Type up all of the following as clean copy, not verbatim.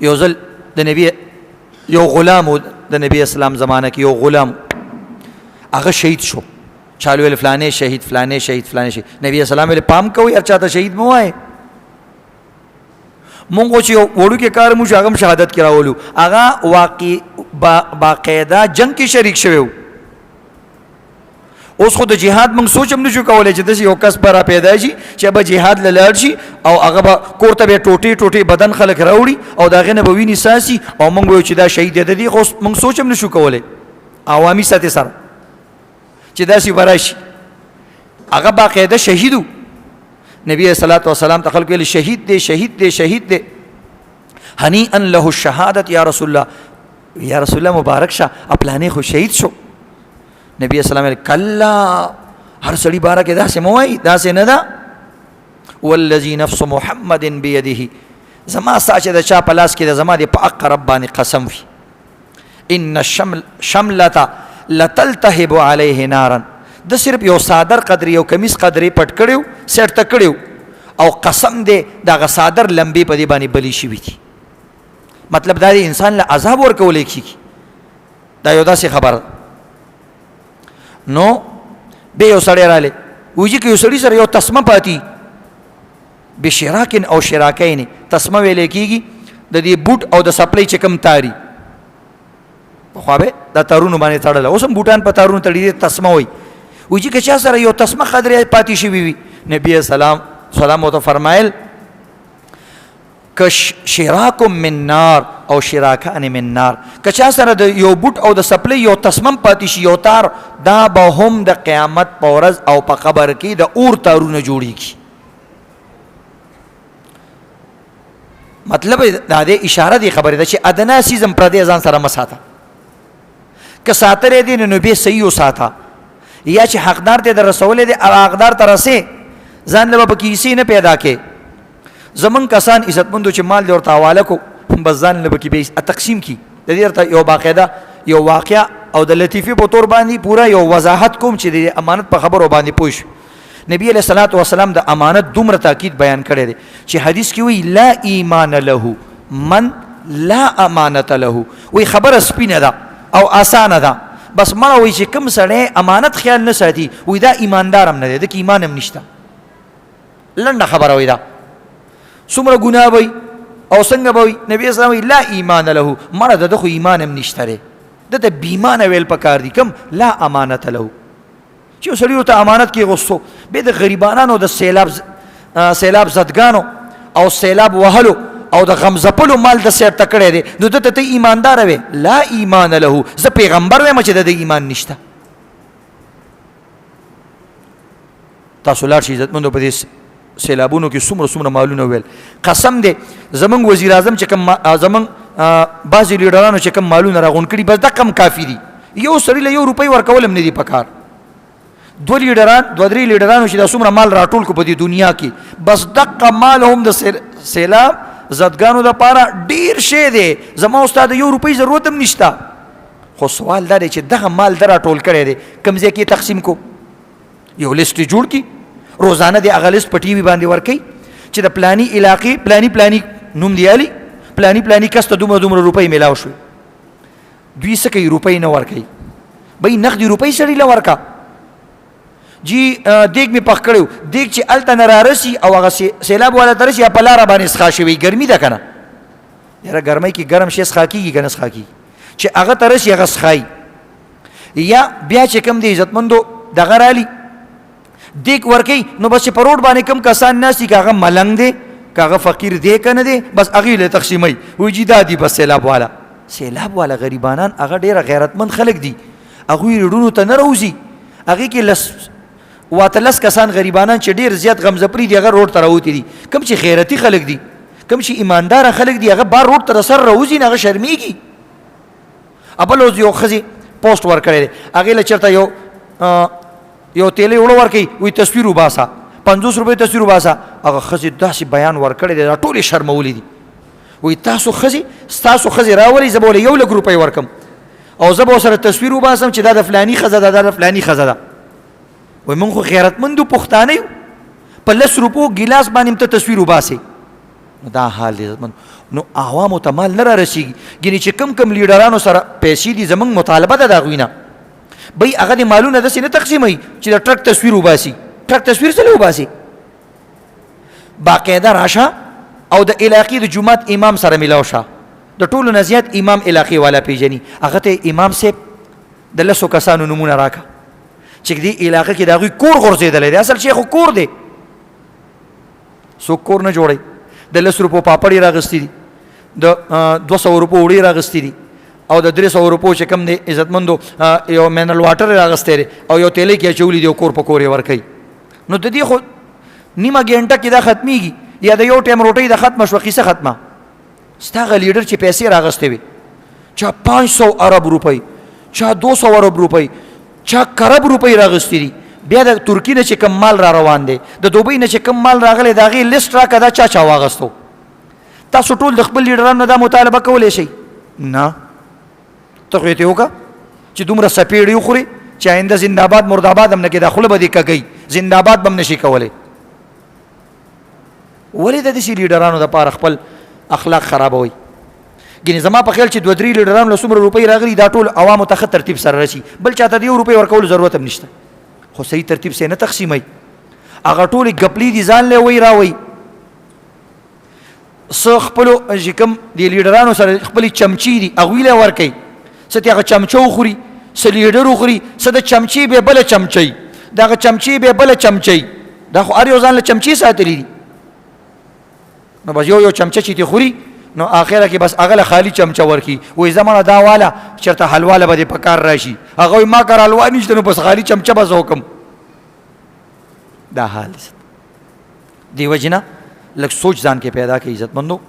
یو ځل د نبی یو غلام د نبی اسلام زمانه کې یو غلام هغه شهید شو. چالو ویل فلانه شهید فلانه شهید فلانه شهید. نبی اسلام ویل پام کوئ هر چاته شهید مو وایي. مونږ چې وړوکی کار مو هغه شهادت کې راولو. هغه باقاعده جنگ کې شریک شوی و. اوس خو د جهاد موږ سوچ هم نشو کولی چې داسې یو کس به را پیدا شي چې به جهاد له لاړ شي او هغه به کور ته به ټوټې ټوټې بدن خلک راوړي او د هغې نه به وینې ساسي او موږ وایو چې دا شهید دی. د دې خو موږ سوچ هم نشو کولی عوامي سطحې سره چې داسې به راشي. هغه باقاعده شهید و. نبی صلی وسلام ته خلک ویل شهید دی شهید دی شهید دی. هنیئا له الشهادت یا رسول الله، یا رسول الله مبارک شه پلانې خو شهید شو. نبی اسلام ویل کلا هر سړي باره کې داسې مه وایي، داسې نه ده. والذي نفس محمد بیده، زما ستا چې د چا په لاس کې ده زما د په حق رب باندې قسم وي. ان الشملة لتلتهب علیه نارا، د صرف یو صادر قدر یو کمیس قدر پټ کړیو سیټ ته کړیو او قسم دی دغه صادر لمبې په دې باندې بلی شوي دي. مطلب دا دی انسان له عذاب ورکولی کېږي. دا یو داسې خبره. نو بیا یو سړی رالی وایي چې یو سړي سره یو تسمه پاتې بشراکن او شراکین، تسمه ویلی کېږي د دې بوټ او د سپلی چې کوم تاري پخوا به دا تارونو باندې تړله، اوس هم بوټان په تارونو تړي دي تسمه وایي. وایي چې که چا سره یو تسمه قدرې پاتې شوي وي نبي سلام ورته فرمایل که شراک من نار او شراکان من نار، که چا سره د یو بوټ او د سپلی یو تسمم پاتې شي یو تار، دا به هم د قیامت په ورځ او په قبر کې د اور تارونه جوړیږي. مطلب دا د اشاره دی خبرې ده چې ادنا سیزم پردې ځان سره مه ساته. که ساتلی دی نو بیا صحیح وساته، یا چې حقدار ته در رسولی دی او حقدار ته رسې ځان له به پکې حصې نه پیدا کې. زمونږ کسان عزتمندو چې مال دی ورته حواله کو بس ځان له به کې به تقسیم کړي. د دې ورته یو باقاعده یو واقعه او د لطیفې په طور باندې پوره یو وضاحت کوم چې د امانت په خبرو باندې پوه شو. نبی علیہ الصلوۃ والسلام د امانت دومره تاکید بیان کړی دی چې حدیث کې وی لا ایمان له من لا امانت له. وی خبره سپینه ده او آسانه ده، بس مړه وی چې کوم سړی امانت خیال نه ساتي وی دا ایماندار هم نه دی، د ایمان هم نشته. لنډه خبره وی دا څومره ګناه وی او څنګه به وي. نبی اسلام وی لا ایمان له، مړه د ده خو ایمان هم نشته دی، ده ته بیمانه ویل پکار دي. کوم لا امانت له چې یو سړي ورته امانت کې غوستو بیا د غریبانانو د سیلاب زدګانو او سیلاب وهلو او د غم ځپلو مال د سیر ته کړی دی، نو ده ته ایمانداره وې لا ایمان له، زه پیغمبر وایم چې د ده ایمان نشته. تاسو لاړ شئ عزتمندو په دې سیلابونو کې څومره مالونه ویل. قسم دی زمونږ وزیر اعظم چې کوم زمونږ بعضې لیډرانو چې کوم مالونه راغونډ کړي بس دقه هم کافي دي. یو سړي له 1 روپۍ ورکول هم نه دي پکار. 2 3 لیډرانو چې دا څومره مال راټول کو په دې دنیا کې بس دقه مال هم د سیلاب زدګانو دپاره ډېر شی دی. زما ستا د 1 روپۍ ضرورت هم نشته، خو سوال دا دی چې دغه مال ده راټول کړی دی کوم ځای کې تقسیم کو. یو لیست جوړ کړي روزانه د هغه لیست په ټي وي باندې ورکوي چې د پلاني علاقې پلاني نوم دیالي پلاني کس ته دومره روپۍ میلاو شوي. دوی څه کوي روپۍ نه ورکوي، بهی نقدي روپۍ سړي له ورکه. جی دیګ مې پخ کړی و، دیګ چې هلته نه رارسي او هغه سیلاب والا ته رسي یا په لاره باندې څښا شوی ګرمي ده که نه. یاره ګرمۍ کې ګرم شی څښا کېږي که نه څښا کېږي، چې هغه ته رسي هغه څښایي. یا بیا چې کوم دی عزتمندو دغه رالي دیګ ورکوي نو بس چې په روډ باندې کوم کسان ناست دي که هغه ملنګ دی که هغه فقیر دی که نه دی بس هغې له تقسیموي. وایي جي دا دي بس سیلاب والا غریبانان هغه ډېره غیرتمند خلک دي، هغوی ریډونو ته نه راوځي. هغې کې 18 کسان غریبانان چې ډېر زیات غمزپري دي هغه روډ ته راوتي دي. کوم چې خیرتي خلک دي کوم چې ایمانداره خلک دي هغه بار روډ ته د سر راوځي نه، هغه شرمېږي. بل اوس یو ښځې پوسټ ورکړی دی هغې له چېرته یو تیلی وړه ورکوي وایي تصویر وباسه 50 روپۍ تصویر وباسه. هغه ښځې داسې بیان ورکړی دی دا ټولې شرمولې دي. وایي ستاسو ښځې راولئ زه به ولې 1 لک روپۍ ورکم او زه به ورسره تصویر وباسم چې دا د فلاني ښځه ده دا د فلاني ښځه ده. وایي موږ خو غیرتمندو پښتانه یو په 10 روپو ګیلاس باندې ته تصویر وباسئ. نو دا حال دی عزتمند. نو عوامو ته مال نه را رسېږي. ګینې چې کم کم لیډرانو سره پیسې دي زموږ مطالبه ده د هغوی نه بی هغه د مالونه داسې نه تقسیموي چې د ټرک تصویر وباسي. ټرک تصویر څه وباسي؟ باقاعده راشه او د علاقې د جومات امام سره میلاو شه. د ټولو نه زیات امام علاقې والا پیژني. هغه ته امام صاحب د لسو کسانو نومونه راکړه چې دې علاقه کې د هغوی کور غورځېدلی دی. اصل شی خو کور دی، څوک کور نه جوړوي. د 10 روپو پاپړ یې راغستي دي، د 200 روپو وړې راغستي دي، او د 300 روپو چې کوم دی عزتمندو یو منرل واټر یې راغستی دی او یو تیلی کې اچولی دی او کور په کور یې ورکوي. نو د دې خو نیمه ګنټه کې دا ختمیږي یا د یو ټایم روټۍ د ختمه شوه قیسه ختمه. ستا هغه لیډر چې پیسې راغستې وي، چا 500 ارب روپۍ، چا 200 ارب روپۍ، چا کرب روپۍ راغستې دي. بیا د ترکی نه چې کم مال را روان دی، د دوبۍ نه چې کم مال راغلی د هغې لیست راکړه دا چا واغستو. تاسو ټول د خپل لیډرانو دا مطالبه کولی شئ؟ نه. ته خو یې وکړه چې دومره سپېړې وخوري چې آینده زنده‌باد مرده‌باد هم نه کېده، خوله به دې کږوي، زنده‌باد به هم نشي کولی. ولې د داسې لیډرانو دپاره خپل اخلاق خرابوئ؟ ګینې زما په خیال چې 2-3 لیډرانو له څومره روپۍ راغلي دا ټول عوامو ته ښه ترتیب سره رسي، بل چاته د 1 روپۍ ورکولو ضرورت هم نشته. خو صحیح ترتیب سره نه تقسیموي. هغه ټولې ګپلې دي ځان لی وی راوی. څه خپلو چې کوم د لیډرانو سره خپلې چمچې دي هغوی لی ورکوي، څه تې هغه چمچه وخوري، څه لیډر وخوري، څه د چمچې بیا بله چمچۍ، د هغه چمچې بیا بله چمچۍ. دا خو هر یو ځان له چمچې ساتلي دي. نو بس یو چمچه چې تې خوري نو آخره کې بس هغه له خالي چمچه ورکي. وایي زمانه دا واله چېرته حلواله به دې په کار راشي، هغه وایي ما کار حلوا نشته نو بس خالي چمچه به زه وکړم. دا حال دی وجې نه لږ سوچ ځان کې پیدا کړئ عزتمندو.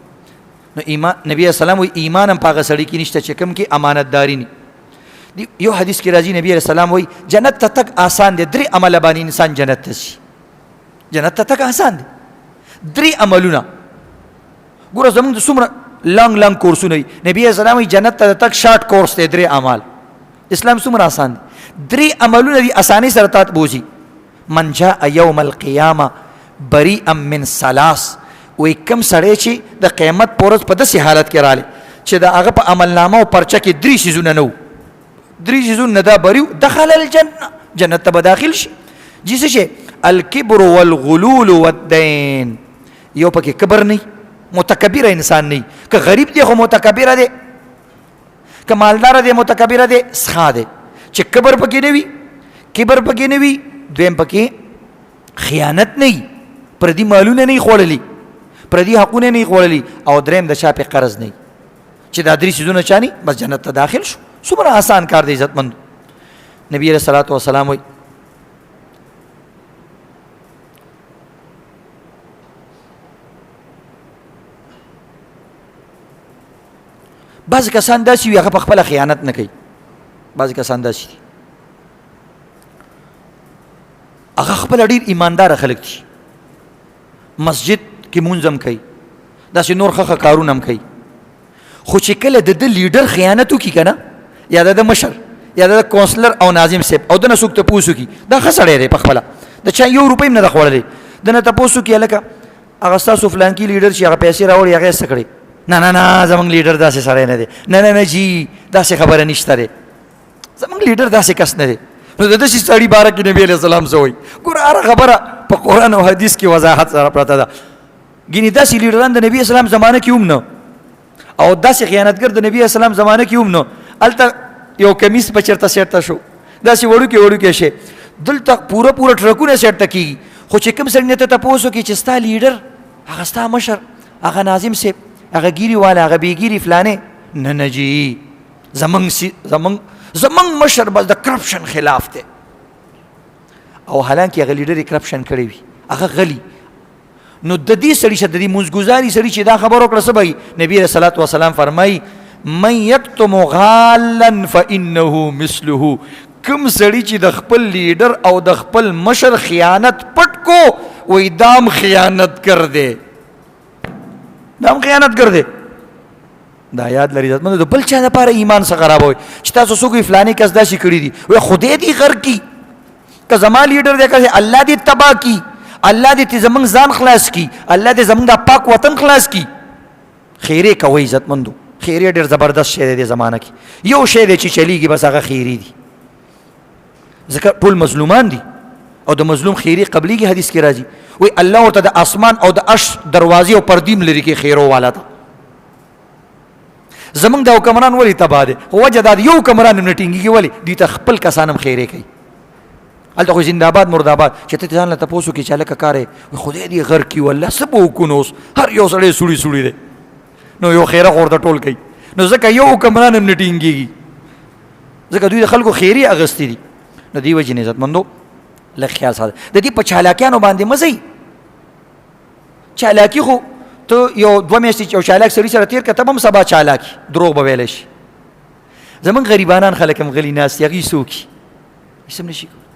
نو ایمان نبی السلام وایي ایمان هم په هغه سړي کې نشته چې کوم کې امانتداري نه. یو حدیث کې راځي نبی السلام وایي جنت ته تک آسان دی، 3 عمله باندې انسان جنت ته شي. جنت ته تک آسان دی، 3 عملونه. ګوره زمونږ د څومره لانګ کورسونه وي، نبي اسلام وایي جنت ته تک شارټ کورس دی 3 اعمال. اسلام څومره آسان دی، 3 عملونه دي اسانۍ سره تات بوځي. من جاء یوم القیامه بریئا من 3 وایي کوم سړی چې د قیامت په ورځ په داسې حالت کې رالی چې د هغه په عملنامه او پرچه کې 3 څیزونه نه وو، 3 څیزونه نه دا بری دخل الجنه، جنت ته به داخل شي. جیسه شي الکبر والغلول والدین. یو پکې کبر نه، متکبر انسان نه، که غریب دی خو متکبر دی، که مالدار دی متکبر دی، سخا دی. چې کبر پکې نه وي، کبر پکې نه وي، دویم پکې خیانت نه وي، پردي مالونه نه خوړلي، پردي حقونه نه خوړلي، او دریم د چا په قرض نه. چې دا 3 څیزونه چانی بس جنت ته داخل شو. څومره آسان کار دی عزتمند. نبی علیہ الصلوۃ والسلام وایي بعض کسان داسې وي هغه په خپله خیانت نه کوي، بعض کسان داسې دي هغه خپله ډېر ایمانداره خلک دي، مسجد کې مونځ هم کوي، داسې نور ښه کارونه هم کوي. خو چې کله د ده لیډر خیانت وکړي که نه، یا د ده مشر یا د کونسلر او ناظم صاحب او د نه څوک تپوس وکړي، دا ښه سړی دی په خپله، د چا 1 روپۍ هم نه ده خوړلی، د نه تپوس وکړي هلکه هغه ستاسو فلانکي لیډر چې هغه پیسې راوړي هغه یې څه کړې؟ نه زمونږ لیډر داسې سړی نه دی، نه جی داسې خبره نشته دی، زمونږ لیډر داسې کس نه دی. نو د داسې سړي باره کې نبي علیه السلام څه وایي؟ ګوره هره خبره په قرآن او حدیث کې وضاحت سره پرته ده. ګینې داسې لیډران د نبي اسلام زمانه کې هم نه، او داسې خیانتګر د نبي اسلام زمانه کې هم نه. هلته یو کمیس به چېرته سیټه شو، داسې وړوکې شی، دلته پوره ټرکونه سیټه کېږي. خو چې کوم سړي نه ته تپوس وکړي چې ستا لیډر، هغه ستا مشر، هغه ناظم صاحب، هغه ګیري والا، هغه بېګیري فلانې، نه جی زمونږ مشر بس د کرپشن خلاف دی. او حالانکې هغه لیډر یې کرپشن کړی وي، هغه غلی. نو د دې سړي شه د دې مونځګزاري سړي چې دا خبر وکړه څه به وي؟ نبي علیه الصلاة والسلام فرمایي من یکتم غالا فانه مثله. کوم سړي چې د خپل لیډر او د خپل مشر خیانت پټ کو، وایي دام خیانت کر دی، دام خیانت کر دی. دا یاد لري عزتمندو، د بل چا دپاره ایمان څه خرابوئ چې تاسو څوک وایي فلاني کس داسې کړي دي، وایي خدای دې غر کي، که زما لیډر دی که الله دې تباه کی، الله دې زمونږ ځان خلاص کی، الله دې زمونږ دا پاک وطن خلاص کی. خیرې کوئ عزتمندو. خیرې ډېر زبردست شی دی دې زمانه کې. یو شی دی چې چلیږي بس هغه خیرې دي، ځکه ټول مظلومان دي او د مظلوم خیرې قبلیږي. حدیث کې راځي وایي الله ورته د اسمان او د عرش دروازې او پردیم لري کې خیرو والا ته. زمونږ د حکمران ولې تباه دی؟ خو وجه دا یو حکمران هم نه ټینګېږي. ولې؟ دوی ته خپل کسان هم خیرې کوي. هلته خو زنده‌باد مرده‌باد چې ته ځان له تپوس وکړې چې هلکه کار یې خدای دې غر کړي والله څه به وکړو نو اوس هر یو سړی سوړي سوړي دی نو یو خیره خو ورته ټول کوي. نو ځکه یو حکمران هم نه ټینګېږي، ځکه دوی د خلکو خیرې اخیستې دي. نو دې وجې نه عزتمندو لږ خیال ساته. د دې په چالاکیانو باندې مه ځئ. چالاکي خو ته یو 2 میاشتې یو چالاک سړي سره تېر کړه ته به هم سبا چالاکي دروغ به ویلی شي. زمونږ غریبانان خلک هم غلي ناست دي، هغوی څه وکړي؟ هېڅ هم نه شي کولی.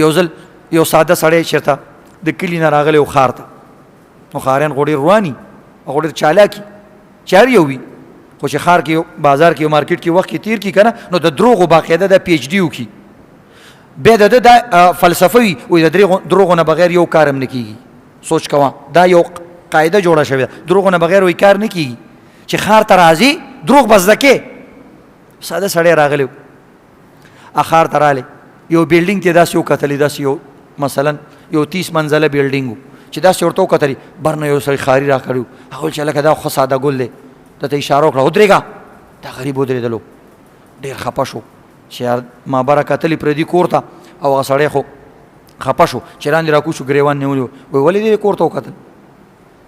یو ځل یو ساده سړی چېرته د کلي نه راغلی و ښار ته. نو ښاریان خو ډېر رواني او خو ډېر چالاکي چې هر یو وي، خو چې ښار کې یو بازار کې یو مارکیټ کې وخت کې تېر کړي که نه نو د دروغو باقاعده د پی ایچ ډي وکړي. بیا د ده دا فلسفه وي وایي د دروغو نه بغیر یو کار هم نه کېږي. سوچ کوه دا یو قاعده جوړه شوې ده، دروغو نه بغیر وایي کار نه کېږي. چې ښار ته راځي دروغ به زده کې. ساده سړی راغلی و ښار ته رالی، یو بلډینګ ته داسې وکتلې، داسې یو مثلا یو 30 منزله بلډینګ و چې داسې ورته وکتلې بر نه یو سړی ښاري راکړی و. هغه ویل چې هلکه دا ښه ساده ګل دی. ده ته اشاره وکړه ودرېږه. دا غریب ودرېدلو، ډېر خفه شو چې یار ما بره کتلې پردي کور ته او هغه سړی خو خفه شو چې لاندې راکوز شو ګریوان نیولی و. وایي ولې دې کور ته وکتل؟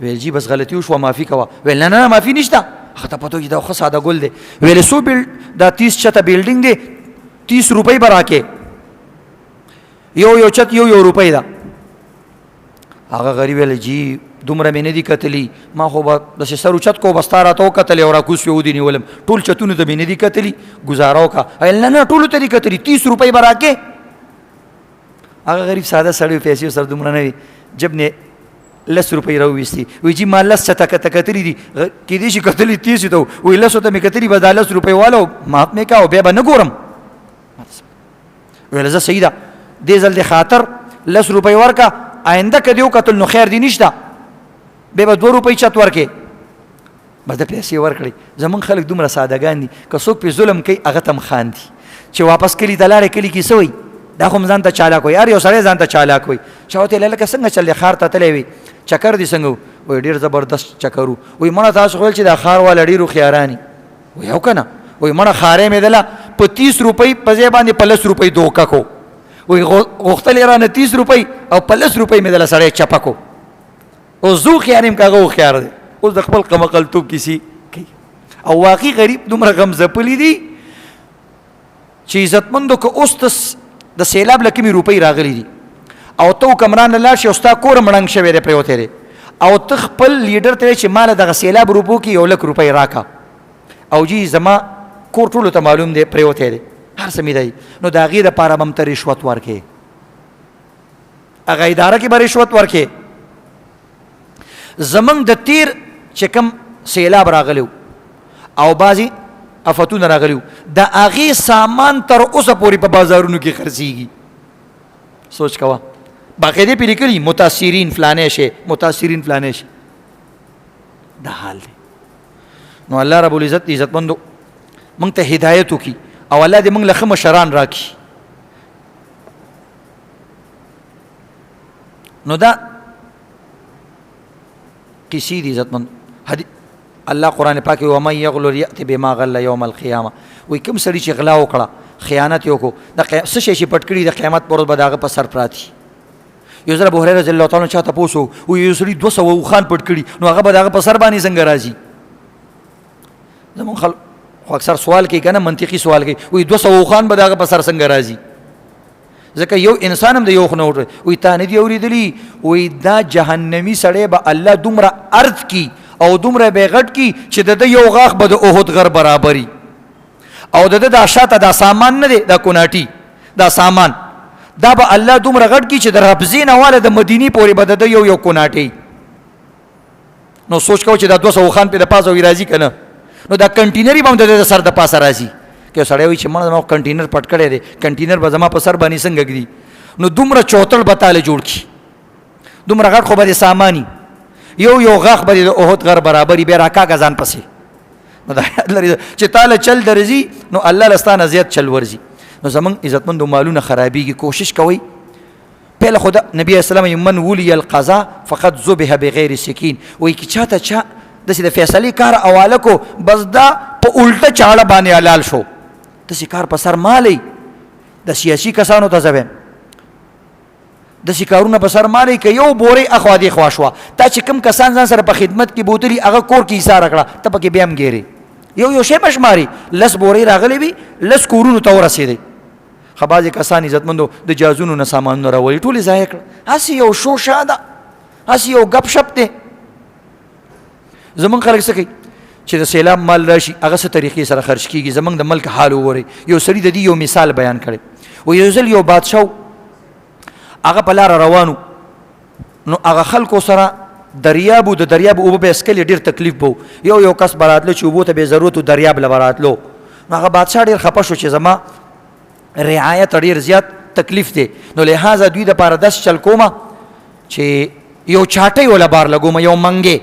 ویل جی بس غلطي وشوه معافي کوه. ویل نه نه معافي نشته، هغه ته پته وي دا ښه ساده ګل دی. ویل څو دا 30 چته بلډینګ دی 30 روپۍ به راکې، یو چت یو روپۍ ده. هغه غریب ویل جی دومره مې نه دي کتلي، ما خو به داسې سر اوچت کو بس تا راته وکتلې او راکوز شوې ودې نیولم، ټول چتونو ته مې نه دي کتلي، ګزاره وکړه. ویل نه نه ټولو ته دي کتلي، 30 روپۍ به راکې. هغه غریب ساده سړی پیسې سره دومره نه وي، جب نه 10 روپۍ راوویستې. وایي جی ما 10 چته کتلي دي، کېدای شي کتلي 30 ته وایي 10 ته مې کتلي به دا 10 روپۍ والا معاف مې کا او بیا به نه ګورم. ویل زه صحیح ده دې ځل د خاطر 10 روپۍ ورکه، آینده که دې وکتل نو خیر دې نشته، بیا به 2 روپۍ چت ورکې. بس د پیسې ورکړې. زمونږ خلک دومره سادهګان دي، که څوک پې ظلم کوي هغه ته هم خاندي. چې واپس کلي ته لاړې کلي کې څه وایي؟ دا خو هم ځان ته چالاک وایي، هر یو سړی ځان ته چالاک وایي. چا ورته ویل هلکه څنګه چل دی ښار ته تللی وي، چکر دې څنګه و؟ وایي ډېر زبردست چکر و. وایي مړه تاسو خو ویل چې دا ښار والا ډېر هوښیاران دي. وایي او که نه؟ وایي مړه ښارۍ مې دله په 30 روپۍ په ځای باندې په 10 روپۍ دوکه کو. وایي غوښتل یې رانه 30 روپۍ او په 10 روپۍ مې دله سړی چپه کو. اوس زه هوښیار یم که هغه هوښیار دی؟ اوس د خپل قمقلتوب کیسې کوي. او واقعي غریب دومره غم ځپلي دي چې عزتمندو که اوس د سیلاب له کومې روپۍ راغلي دي او ته حکمران له لاړ شي او ستا کور هم ړنګ شوی دی پرېوتی دی او ته خپل لیډر ته چې ما له دغه سیلاب روپو کې 1 لک روپۍ راکړه او جی زما کور ټولو ته معلوم دی پرېوتی دی هر څه مې دی، نو د هغې دپاره به هم ته رشوت ورکې، هغه اداره کې به رشوت ورکې. زمونږ د تیر چې کوم سیلاب راغلی او بعضې افتونه راغلی د هغې سامان تر اوسه پورې په بازارونو کې خرڅېږي. سوچ کوه باقاعدې پې لیکلي متاثرین فلانی شی، متاثرین فلانی شی. دا حال دی. نو الله رب العزت عزتمندو موږ ته هدایت وکړي او الله دې موږ له ښه مشران راکړي. نو دا قصې دي عزتمند. الله قرآن پاک ومن یغلل یأت بما غل یوم القیامه. وایي کوم سړي چې غلا وکړه خیانت یې وکړو د څه شی چې پټ کړي د قیامت پر ورځ به د هغه په سر پراتي. یو ځل ابو هریره رضی الله تعالی عنه چا تپوس وکړو وایي یو سړي 200 اوښان پټ کړي نو هغه به د هغه په سر باندې څنګه راځي؟ زمونږ خلک خو اکثر سوال کوي که نه منطقي سوال کوي وایي 200 اوښان به د هغه په سر څنګه راځي؟ ځکه یو انسان هم د یو خو نه وټوي. وایي تا نه دي اورېدلي وایي دا جهنمي سړی به الله دومره ارض کی او دومره به غټ کی چې د ده یو غاښ به د احد غر برابري او د ده دا شاته دا سامان نه دی دا کوناټي دا سامان دا به الله دومره غټ کی چې د ربزې نه واله د مدینې پورې به د ده یو کوناټي. نو سوچ کوه چې دا 200 اوښان پې د پاسه وي راځي که نه؟ نو دا کنټینري به هم د ده د سر د پاسه راځي. که یو سړی وایي چې مړه زما کنټینر پټ کړی دی کنټینر به زما په سر باندې څنګه ږدي؟ نو دومره چوتړ به تاله جوړ کړي، دومره غټ خو به د ساماني. یو غاښ به د احد غر برابري بیا راکاږه ځان پسې نو دا یاد لري چې تاله چل درځي نو الله لستانه زیات چل ورځي. نو زمونږ عزتمندو مالونه خرابېږي. کوشش کوئ پهله خو د نبي اسلام من ولی القضا فقط ذبح بغیر سکین وایي که چاته چا داسې د فیصلې کار حواله کو بس دا په الټه چاړه باندې حلال شو. داسې کار په سر مالی د سیاسي کسانو ته زه وایم داسې کارونه په سر مالی که یو بورې اخوا دې خوا شوه تا چې کوم کسان ځان سره په خدمت کې بوتلي هغه کور کې ایساره کړه ته پکې بیا هم ګیرې یو شی مه شماري 10 بورې راغلی وي 10 کورونو ته ورسېدی. خو بعضې کسان عزتمندو د جازونو نه سامانونه راولي ټولې ضایع کړه. هسې یو شوشه ده هسې یو ګپ شپ دی. زمونږ خلک څه کوي چې د سیلاب مال راشي هغه څه طریقې سره خرج کېږي. زمونږ د ملک حال وګورئ. یو سړي د دې یو مثال بیان کړی و یو ځل یو بادشاه هغه په لاره روانو نو هغه خلکو سره دریاب و د دریاب اوبه به اسکلې ډېر تکلیف به یو کس به راتلو چې اوبو ته به ضرورت و دریاب له به راتلو نو هغه بادشاه ډېر خفه شو چې زما رعایت ډېر زیات تکلیف دی نو لہذا دوی دپاره داسې چل کومه چې یو چاټۍ وله بار لګومه یو منګې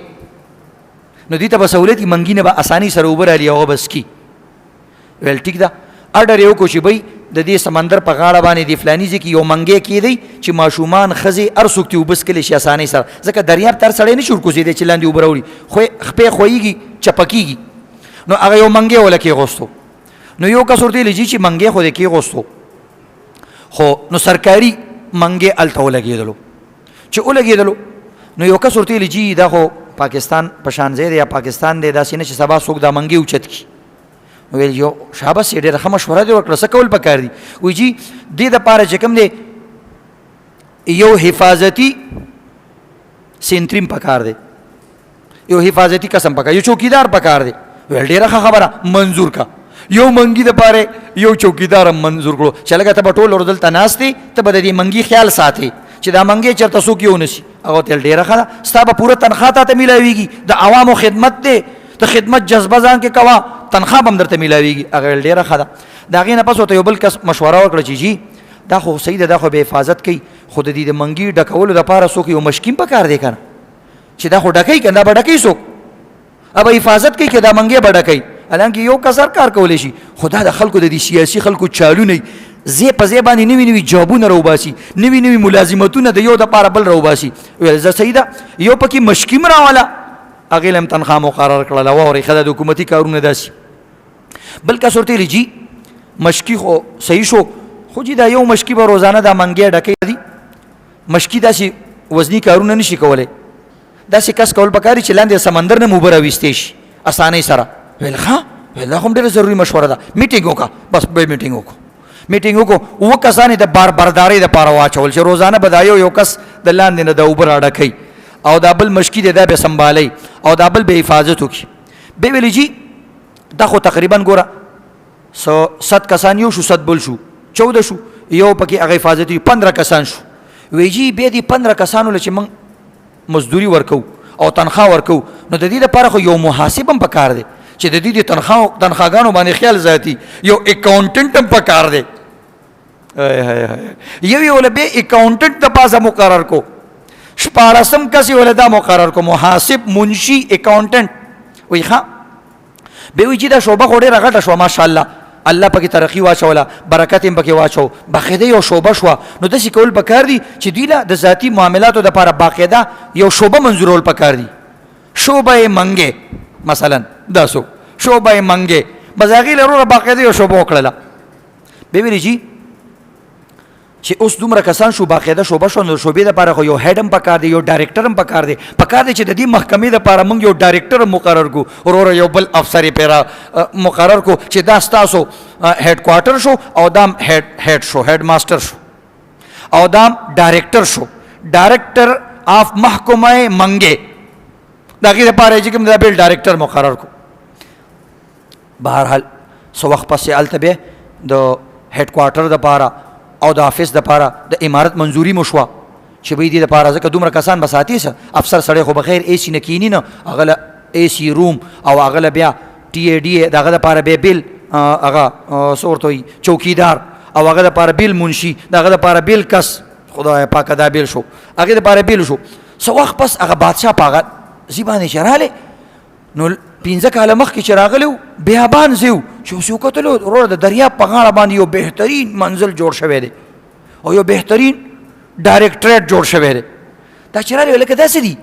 نو دوی ته به سهولت منګي نه به اساني سره اوبه رالي هغه به سکي. ویل ټیک ده اډر یې وکړو چې بی د دې سمندر په غاړه باندې د فلاني ځای کې یو منګی کېدی چې ماشومان ښځې هر څوک ترې اوبه څکلی شي اسانۍ سره ځکه دریاب ته هر سړی نه شي ورکوزېدی چې لاندې اوبه راوړي خپې خویږي چپه کېږي نو هغه یو منګی وله کېغوستو نو یو کس ورته ویلي چې منګی خو دې کېغوستو خو نو سرکاري منګی هلته ولګېدلو چې ولګېدلو نو یو کس ورته ویلي چې دا خو پاکستان په شان ځای دی یا پاکستان دی داسې نه چې سبا څوک دا منګي اوچت کړي ویل یو شاباس یې ډېره ښه مشوره دې وکړه څه کول پکار دي وایي جي دې دپاره چې کوم دی یو حفاظتي سینټریم پکار دی یو حفاظتي قسم پکار یو چوکیدار پکار دی ویل ډېره ښه خبره منظور کا یو منګي دپاره یو چوکیدار هم منظور کړو چې لکه ته به ټول ور دلته ناست دی ته به د دې منګي خیال ساتې چې دا منګی چېرته څوک یې ونسي هغه ورته ډېره ښه ده ستا به پوره تنخوا تا ته میلاویږي د عوامو خدمت دی د خدمت جذبه ځان کې کوه تنخوا به هم درته میلاویږي هغه ویل ډېره ښه ده. د هغې نه پس ورته یو بل کس مشوره وکړه چې جي دا خو صحیح ده دا خو به حفاظت کوي خو د دې د منګي ډکولو دپاره څوک یو مشکیم پکار دی که نه چې دا خو ډکوي که نه دا به ډکوي څوک به حفاظت کوي که دا منګی به ډکوي حالانکه یو کس هر کار کولی شي خو دا د خلکو د دې سیاسي خلکو چالونه زی په زی باندې نوي جابونه راوباسي نوي ملازمتونه د یو دپاره بل راوباسي ویل زه صحیح ده یو پکې مشکیم راوله هغې له هم تنخوا مقرر کړله واورئ ښه ده د حکومتي کارونه داسې. بل کس ورته ویلي جي مشکي خو صحیح شو خو جي دا یو مشکي به روزانه دا منګی ډکوي دي مشکي داسې وزني کارونه نشي کولی داسې کس کول پکار دي چې لاندې سمندر نه هم اوبه راویستی شي اسانۍ سره. ویل ښه ویل دا خو هم ډېره ضروري مشوره ده میټینګ وکړه بس به میټینګ وکړو میټینګ وکړو اووه کسان یې د بردارۍ دپاره واچول چې روزانه به دا یو کس د لاندې نه د اوبه راډکوي او دا بل مشکي دی دا به سنبالوي او دا بل به حفاظت وکړي. بیا ویلي جي دا خو تقریبا ګوره 100 کسان یو شو 100 بل شو 14 شو یو پکې هغه حفاظتي 15 کسان شو. وایي جي بیا دې 15 کسانو له چې موږ مزدوري ورکو او تنخوا ورکو نو د دې دپاره خو یو محاسب هم پکار دی چې د دې د تنخواګانو باندې خیال ذاتي یو اکاونټنټ هم پکار دی یو له بیا اکاونټنټ د پاسه مقرر کو 14 کس یې له دا مقرر کو محاسب منشي اکاونټنټ وایي ښه بیا وایي چې دا شعبه خو ډېره غټه شوه ماشاءالله الله پکې ترقي واچوله برکت یې پکې واچو باقاعده یو شعبه شوه نو داسې کول پکار دي چې دوی له د ذاتي معاملاتو دپاره باقاعده یو شعبه منظورول پکار دي شعبه منګې مثلا دا څوک شعبه منګې بس هغې له وروره باقاعده یو شعبه وکړله. بیا ویلي جي چې اوس دومره کسان شو باقاعده شعبه شو نو د شعبې دپاره خو یو هیډ هم پکار دی یو ډایرکټر هم پکار دی چې د دې محکمې دپاره موږ یو ډایرکټر هم مقرر کړو وروره یو بل افسر یې پرې مقرر کړو چې دا ستاسو هیډ کوارټر شو او دا هیډ شو هیډ ماسټر شو او دا ډایرکټر شو ډایرکټر آف محکمه منګې د هغې دپاره چې کوم دا بل ډایرکټر مقرر کړو. بهرحال څه وخت پسې هلته بیا د هیډ کوارټر دپاره او د آفس دپاره د امارت منظوري مو شوه چې بی دې دپاره ځکه دومره کسان به ساتي څه افسر سړی خو بخیر اے سی نه کیني نه هغه له اے سی روم او هغه له بیا ټي اے ډي د هغه دپاره بیا بیل هغه څه ورته وایي چوکیدار او هغه دپاره بیل منشي د هغه دپاره بیل کس خدای پاکه دا بیل شو هغې دپاره بیل شو. څه وخت پس هغه بادشاه په هغه زی باندې چې راغلی نو 15 کاله مخکې چې راغلی و بیابان ځای و چې اوس یې وکتلو وروره د دریاب په غاړه باندې یو بهترین منزل جوړ شوی دی او یو بهترین ډایرکټریټ جوړ شوی دی دا چې راغلی لکه داسې دي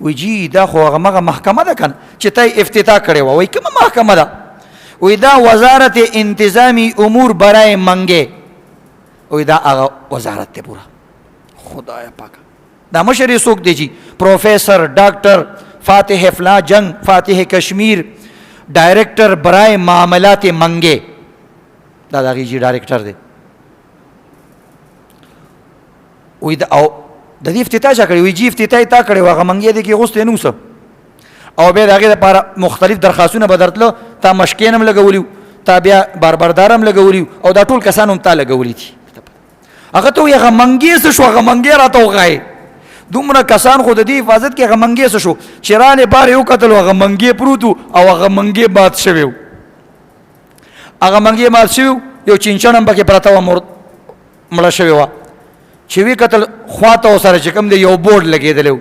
وی جی دا خو هغه محکمه ده که نه چې ته یې افتتاح کړې وه وایي کومه محکمه ده وی دا وزارت انتظامی امور برای منګې وی دا هغه وزارت دی پورا خدای پاکه دا مشر یې څوک دی جی پروفیسر ډاکټر فاتح فلا جنگ فاتح کشمیر ڈائریکٹر برائے معاملات منگے دا غی جی ڈائریکٹر دی وی دا او د دې افتتاح چا کړی وی جی افتتاح تا کړی واغه منګې دی کې غوستې نو سه او به دغه لپاره مختلف درخواستونه بدرتلو تا مشکینم لګولیو تا بیا باربردارم لګولیو او دا ټول کسانو ته لګولې دي هغه ته یې منګې څه شو هغه منګې راته وغای دومره کسان خو د دې حفاظت کې هغه منګې څه شو چې رانه بار یو قتل هغه منګې پروتو او هغه منګې باد شوی هغه منګې مات شو یو چینچنم پکې پرته و مړه شوی و چې وی قتل خواته سره چې کوم دی یو بورډ لګېدلو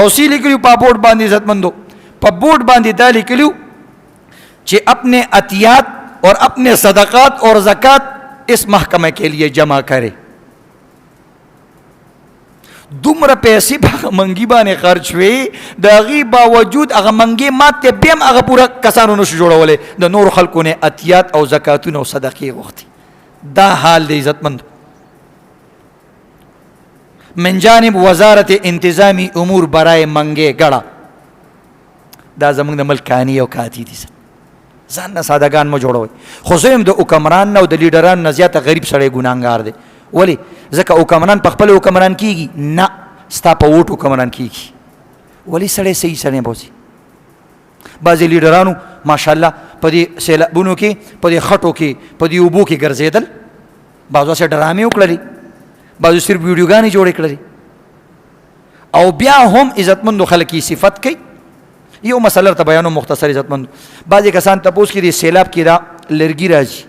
او سی لیکلو په بورډ باندې عزتمندو په بورډ باندې دا لیکلو چې اپنے عطیات اور اپنے صدقات اور زکات اس محکمہ کے لیے جمع کرے دومره پیسې په منګي باندې خرج وي د غي باوجود هغه منګي ماته بیم هغه پورا کسانو نشو جوړولې د نور خلکو نه عطیات او زکاتونه او صدقې غوښتي دا حال دی عزتمند من جانب وزارت انتظامی امور برای منګي ګړه دا زمونږ د ملکانی او کاتی دي ځان نه سادهګان مو جوړوي خو زم د حکمران نه او د لیډران نه زیاته غریب سړی ګناهګار دی ولی ځکه حکمران په خپل حکمران کیږي نه ستا په ووټ حکمران کیږي ولی سړی صحیح سړی بوزي بعضې لیډرانو ماشاءالله په دې سیلابونو کې په دې خټو کې په دې اوبو کې ګرځېدل بعضو هسې ډرامې وکړلې بعضو صرف ویډیوګانې جوړې کړلې او بیا هم عزتمندو خلک یې صفت کوي یو مسله ته بیانو مختصر عزتمندو بعضې کسان تپوس کې د سیلاب کې دا لرګي راځي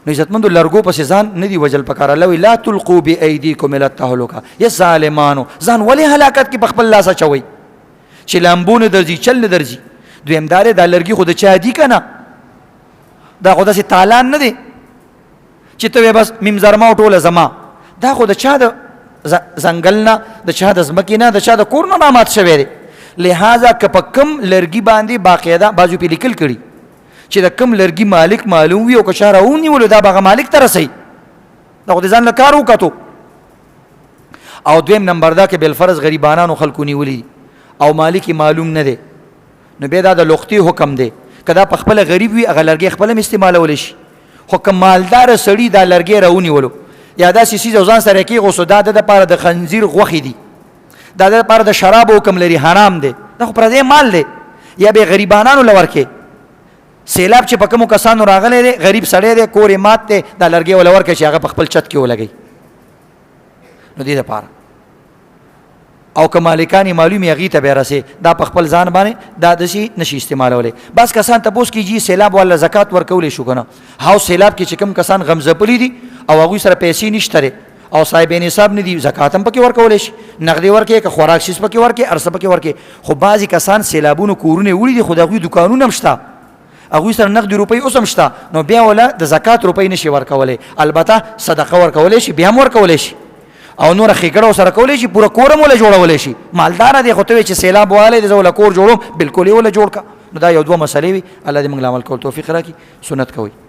نو عزتمندو لرګو پسې ځان نه دي وجل پکار الله وی لا تلقوا بأیدیکم الی التهلکه یا ظالمانو ځان ولې هلاکت کې په خپل لاس اچوئ چې لامبونه درځي چل نه درځي دویم دا دا لرګي خو د چا دي که نه دا خو داسې تالان نه دی چې ته بس ممزرما او ټوله زما دا خو د چا د ځنګل نه د چا د ځمکې نه د چا د کور نه رامات شوی دی لہذا که په کم لرګي باندې باقاعده بعضو پې لیکل کړي چې د کم لرګي مالک معلوم وي او که چا راونیولو دا به هغه مالک ته رسوي دا خو د ځان له کار وکتو او دویم نمبر دا که بالفرض غریبانانو خلکو نیولي او مالک معلوم نه دی نو بیا دا د لغتي حکم دی که دا په خپله غریب وي هغه لرګی خپله هم استعمالولی شي خو که مالداره سړي دا لرګی راونیولو یا داسې څیز او ځان سره کېغوستو دا د دپاره د خنزیر غوښې دي دا د دپاره د شرابو حکم لري حرام دی دا خو پردی مال دی یا به غریبانانو له ورکې سیلاب چې په کومو کسانو راغلی دی غریب سړی دی کور یې مات دی دا لرګی وله ورکړه چې هغه په خپل چت کې ولګوي نو دې دپاره او که مالکان یې معلوم یې هغې ته بیا رسې دا په خپل ځان باندې دا داسې نشي استعمالولی بعض کسان تپوس کېږي سیلاب والا زکات ورکولی شو که نه هاو سیلاب کې چې کوم کسان غمځپلي دي او هغوی سره پیسې نشته دی او صاحب نصاب نه دي زکات هم پکې ورکولی شي نغدې ورکې که خوراک شیز پکې ورکې هر څه پکې ورکې خو بعضې کسان سیلابونو کورونه وړي دي خو د هغوی دوکانونه هم شته هغوی سره نقدي روپۍ اوس هم شته نو بیا وله د زکات روپۍ نشي ورکولی البته صدقه ورکولی شي بیا هم ورکولی شي او نور ښېګړه ورسره کولی شي پوره کور هم وله جوړولی شي مالداره دی خو ته وایې چې سیلاب والی دی زه وله کور جوړوم بلکل یې وله جوړ که نو دا یو دوه مسلې وي الله دې موږ له عمل کول توفیق راکړي سنت کوئ